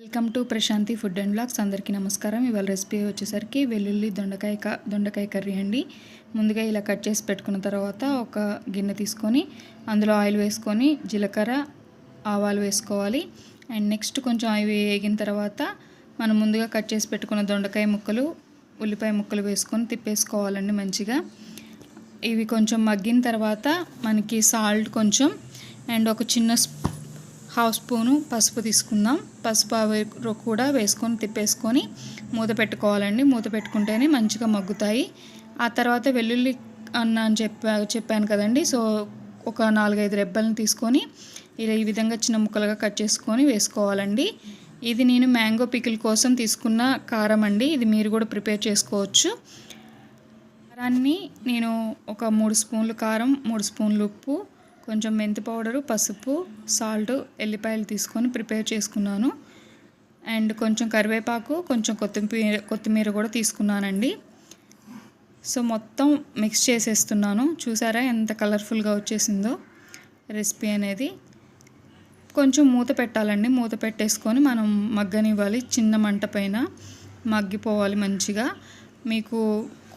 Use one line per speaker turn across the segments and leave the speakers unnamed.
Welcome to Prashanti food and blogs. అందరికీ నమస్కారం. ఇవాళ రెసిపీ వచ్చేసరికి వెల్లుల్లి దొండకాయ కర్రీ అండి. ముందుగా ఇలా కట్ చేసి పెట్టుకున్న తర్వాత ఒక గిన్నె తీసుకొని అందులో ఆయిల్ వేసుకొని జీలకర్ర ఆవాలు వేసుకోవాలి. అండ్ నెక్స్ట్ కొంచెం అవి వేగిన తర్వాత మనం ముందుగా కట్ చేసి పెట్టుకున్న దొండకాయ ముక్కలు ఉల్లిపాయ ముక్కలు వేసుకొని తిప్పేసుకోవాలండి మంచిగా. ఇవి కొంచెం మగ్గిన తర్వాత మనకి సాల్ట్ కొంచెం అండ్ ఒక చిన్న హాఫ్ స్పూను పసుపు తీసుకుందాం. పసుపు అవి కూడా వేసుకొని తిప్పేసుకొని మూత పెట్టుకోవాలండి. మూత పెట్టుకుంటేనే మంచిగా మగ్గుతాయి. ఆ తర్వాత వెల్లుల్లి అన్న అని చెప్పాను కదండి. సో ఒక 4-5 రెబ్బలను తీసుకొని ఇలా ఈ విధంగా చిన్న ముక్కలుగా కట్ చేసుకొని వేసుకోవాలండి. ఇది నేను మ్యాంగో పికిల్ కోసం తీసుకున్న కారం అండి. ఇది మీరు కూడా ప్రిపేర్ చేసుకోవచ్చు. కారాన్ని నేను ఒక 3 స్పూన్లు కారం, 3 స్పూన్లు ఉప్పు, కొంచెం మెంతి పౌడరు, పసుపు, సాల్ట్, ఎల్లిపాయలు తీసుకొని ప్రిపేర్ చేసుకున్నాను. అండ్ కొంచెం కరివేపాకు, కొంచెం కొత్తిమీర కూడా తీసుకున్నానండి. సో మొత్తం మిక్స్ చేసేస్తున్నాను. చూసారా ఎంత కలర్ఫుల్గా వచ్చేసిందో రెసిపీ అనేది. కొంచెం మూత పెట్టాలండి. మూత పెట్టేసుకొని మనం మగ్గనివ్వాలి. చిన్న మంట పైన మగ్గిపోవాలి మంచిగా. మీకు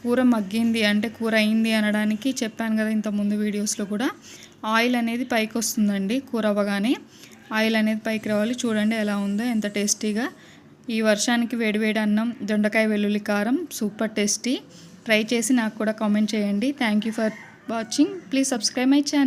కూర మగ్గింది అంటే కూర అయింది అనడానికి చెప్పాను కదా ఇంతకుముందు వీడియోస్లో కూడా. ఆయిల్ అనేది పైకి వస్తుందండి. కూర అవ్వగానే ఆయిల్ అనేది పైకి రావాలి. చూడండి ఎలా ఉందో, ఎంత టేస్టీగా. ఈ వర్షానికి వేడివేడి అన్నం, దొండకాయ వెల్లుల్లి కారం సూపర్ టేస్టీ. ట్రై చేసి నాకు కూడా కామెంట్ చేయండి. Thank you for watching. Please subscribe my channel.